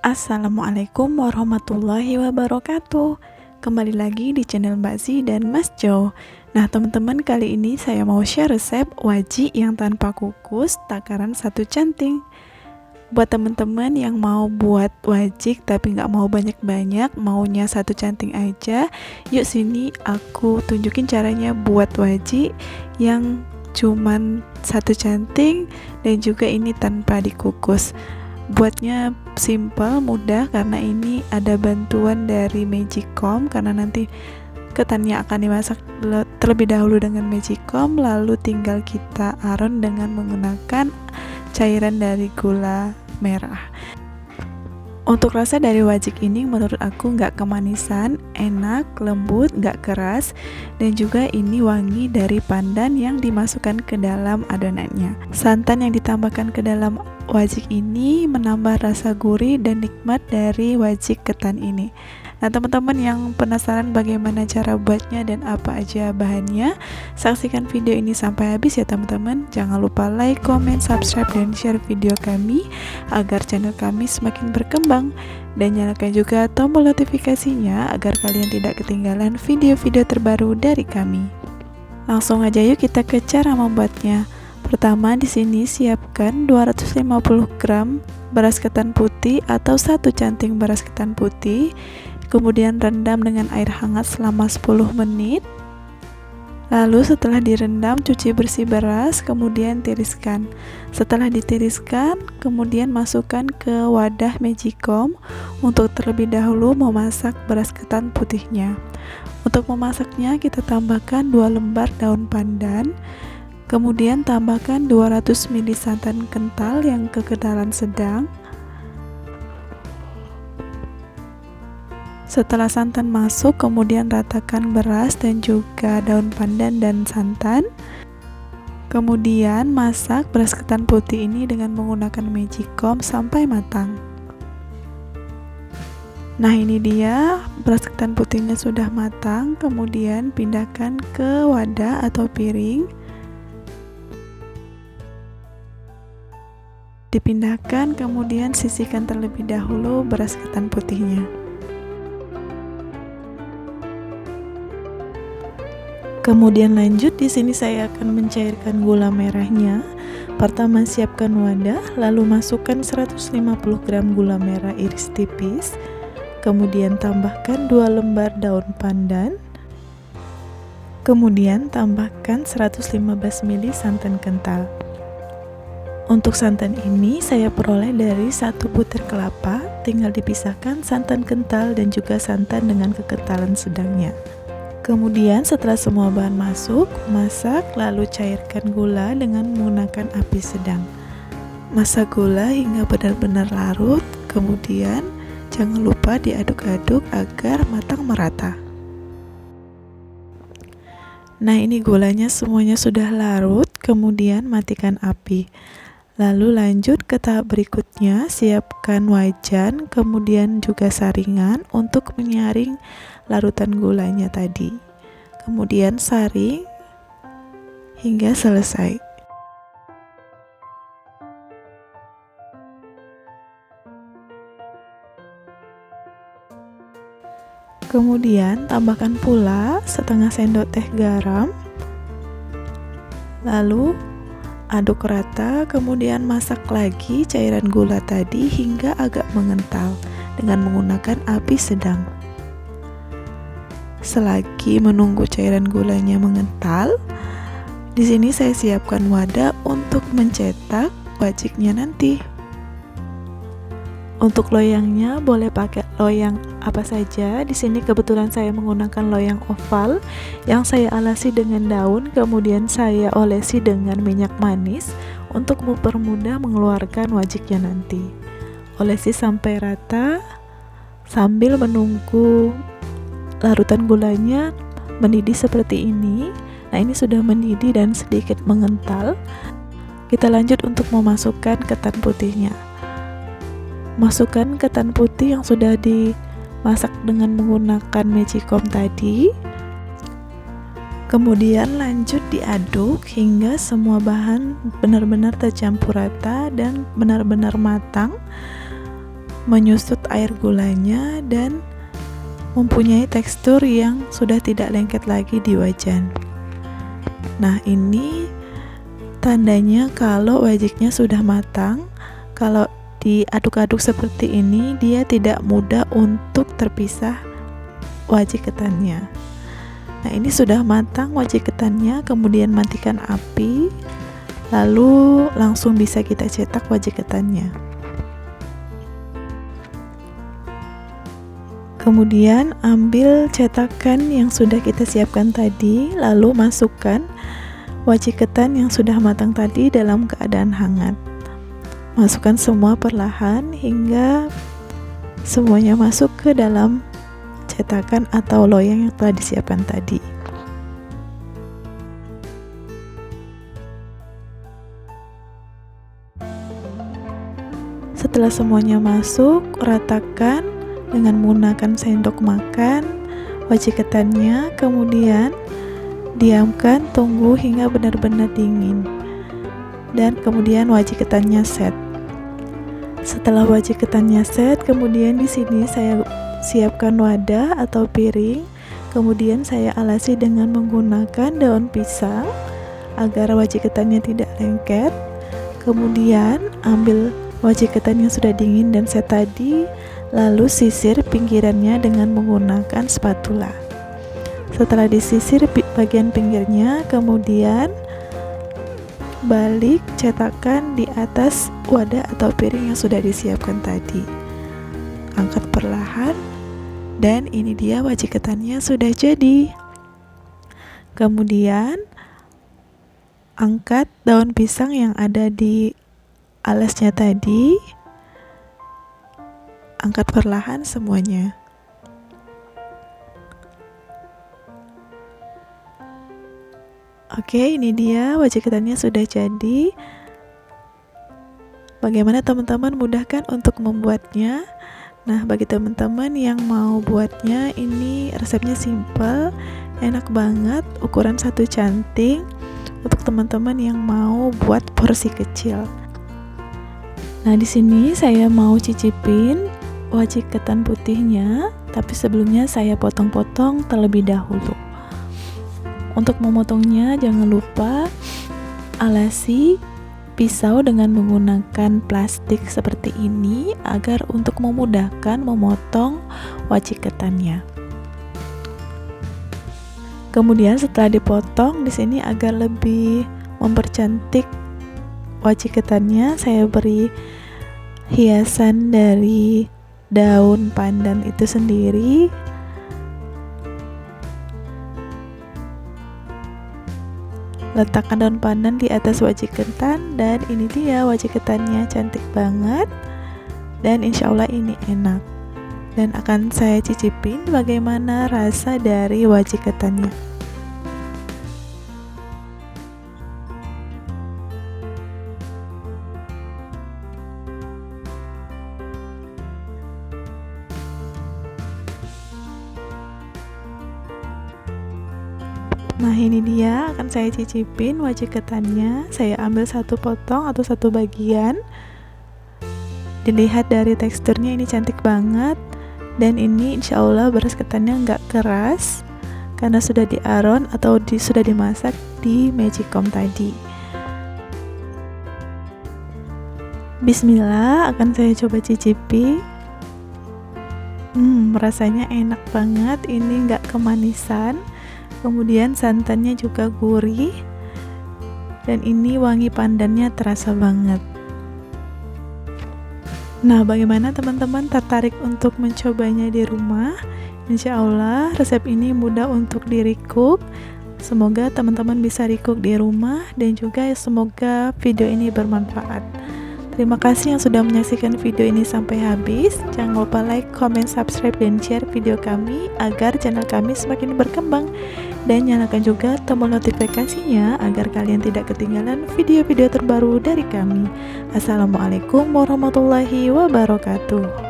Assalamualaikum warahmatullahi wabarakatuh. Kembali lagi di channel Mbak Zi dan Mas Jo. Nah teman-teman, kali ini saya mau share resep wajik yang tanpa kukus takaran 1 canting. Buat teman-teman yang mau buat wajik tapi nggak mau banyak-banyak, maunya 1 canting aja, yuk sini aku tunjukin caranya buat wajik yang cuman 1 canting dan juga ini tanpa dikukus. Buatnya simple, mudah, karena ini ada bantuan dari Magicom, karena nanti ketannya akan dimasak terlebih dahulu dengan Magicom, lalu tinggal kita aren dengan menggunakan cairan dari gula merah. Untuk rasa dari wajik ini menurut aku nggak kemanisan, enak, lembut, nggak keras, dan juga ini wangi dari pandan yang dimasukkan ke dalam adonannya. Santan yang ditambahkan ke dalam wajik ini menambah rasa gurih dan nikmat dari wajik ketan ini. Nah teman-teman yang penasaran bagaimana cara buatnya dan apa aja bahannya, saksikan video ini sampai habis ya teman-teman. Jangan lupa like, comment, subscribe, dan share video kami agar channel kami semakin berkembang, dan nyalakan juga tombol notifikasinya agar kalian tidak ketinggalan video-video terbaru dari kami. Langsung aja yuk kita ke cara membuatnya. Pertama, di sini siapkan 250 gram beras ketan putih atau 1 canting beras ketan putih. Kemudian rendam dengan air hangat selama 10 menit. Lalu setelah direndam, cuci bersih beras, kemudian tiriskan. Setelah ditiriskan, kemudian masukkan ke wadah Magicom untuk terlebih dahulu memasak beras ketan putihnya. Untuk memasaknya, kita tambahkan 2 lembar daun pandan. Kemudian tambahkan 200 ml santan kental yang kekedalan sedang. Setelah santan masuk, kemudian ratakan beras dan juga daun pandan dan santan. Kemudian masak beras ketan putih ini dengan menggunakan Magicom sampai matang. Nah ini dia, beras ketan putihnya sudah matang. Kemudian pindahkan ke wadah atau piring. Dipindahkan, kemudian sisihkan terlebih dahulu beras ketan putihnya. Kemudian lanjut, di sini saya akan mencairkan gula merahnya. Pertama siapkan wadah, lalu masukkan 150 gram gula merah iris tipis. Kemudian tambahkan 2 lembar daun pandan. Kemudian tambahkan 115 ml santan kental. Untuk santan ini saya peroleh dari 1 butir kelapa, tinggal dipisahkan santan kental dan juga santan dengan kekentalan sedangnya. Kemudian setelah semua bahan masuk, masak lalu cairkan gula dengan menggunakan api sedang. Masak gula hingga benar-benar larut, kemudian jangan lupa diaduk-aduk agar matang merata. Nah ini gulanya semuanya sudah larut, kemudian matikan api. Lalu lanjut ke tahap berikutnya, siapkan wajan, kemudian juga saringan untuk menyaring larutan gulanya tadi. Kemudian saring hingga selesai. Kemudian tambahkan pula setengah sendok teh garam. Lalu aduk rata, kemudian masak lagi cairan gula tadi hingga agak mengental dengan menggunakan api sedang. Selagi menunggu cairan gulanya mengental, di sini saya siapkan wadah untuk mencetak wajiknya nanti. Untuk loyangnya boleh pakai loyang apa saja. Di sini kebetulan saya menggunakan loyang oval yang saya alasi dengan daun, kemudian saya olesi dengan minyak manis untuk mempermudah mengeluarkan wajiknya nanti. Olesi sampai rata sambil menunggu larutan gulanya mendidih seperti ini. Nah ini sudah mendidih dan sedikit mengental. Kita lanjut untuk memasukkan ketan putihnya. Masukkan ketan putih yang sudah dimasak dengan menggunakan Magicom tadi. Kemudian lanjut diaduk hingga semua bahan benar-benar tercampur rata dan benar-benar matang. menyusut air gulanya dan mempunyai tekstur yang sudah tidak lengket lagi di wajan. Nah, ini tandanya kalau wajiknya sudah matang. Kalau diaduk-aduk seperti ini, dia tidak mudah untuk terpisah wajik ketannya. Nah, ini sudah matang wajik ketannya, kemudian matikan api, lalu langsung bisa kita cetak wajik ketannya. Kemudian ambil cetakan yang sudah kita siapkan tadi, lalu masukkan wajik ketan yang sudah matang tadi dalam keadaan hangat. Masukkan semua perlahan hingga semuanya masuk ke dalam cetakan atau loyang yang telah disiapkan tadi. Setelah semuanya masuk, ratakan dengan menggunakan sendok makan wajik ketannya, kemudian diamkan, tunggu hingga benar-benar dingin, dan kemudian wajik ketannya set. Setelah wajik ketannya set, kemudian di sini saya siapkan wadah atau piring, kemudian saya alasi dengan menggunakan daun pisang agar wajik ketannya tidak lengket. Kemudian ambil wajik ketan yang sudah dingin dan set tadi, lalu sisir pinggirannya dengan menggunakan spatula. Setelah disisir bagian pinggirnya, kemudian balik cetakan di atas wadah atau piring yang sudah disiapkan tadi. Angkat perlahan, dan ini dia wajik ketannya sudah jadi. Kemudian angkat daun pisang yang ada di alasnya tadi, angkat perlahan semuanya. Oke, ini dia wajik ketannya sudah jadi. Bagaimana teman-teman, mudahkan untuk membuatnya? Nah, bagi teman-teman yang mau buatnya, ini resepnya simple, enak banget, ukuran 1 canting untuk teman-teman yang mau buat porsi kecil. Nah, di sini saya mau cicipin wajik ketan putihnya, tapi sebelumnya saya potong-potong terlebih dahulu. Untuk memotongnya jangan lupa alasi pisau dengan menggunakan plastik seperti ini agar untuk memudahkan memotong wajik ketannya. Kemudian setelah dipotong di sini agar lebih mempercantik wajik ketannya, saya beri hiasan dari daun pandan itu sendiri. Letakkan daun pandan di atas wajik ketan, dan ini dia wajik ketannya, cantik banget dan insya Allah ini enak. Dan akan saya cicipin bagaimana rasa dari wajik ketannya. Nah, ini dia akan saya cicipin wajik ketannya. Saya ambil 1 potong atau 1 bagian. Dilihat dari teksturnya ini cantik banget, dan ini insya Allah beras ketannya nggak keras karena sudah diaron atau sudah dimasak di magicom tadi. Bismillah, akan saya coba cicipi. Rasanya enak banget, ini nggak kemanisan. Kemudian santannya juga gurih, dan ini wangi pandannya terasa banget. Nah, bagaimana teman-teman, tertarik untuk mencobanya di rumah? Insya Allah resep ini mudah untuk di-recook. Semoga teman-teman bisa recook di rumah, dan juga semoga video ini bermanfaat. Terima kasih yang sudah menyaksikan video ini sampai habis. Jangan lupa like, comment, subscribe, dan share video kami agar channel kami semakin berkembang. Dan nyalakan juga tombol notifikasinya agar kalian tidak ketinggalan video-video terbaru dari kami. Assalamualaikum warahmatullahi wabarakatuh.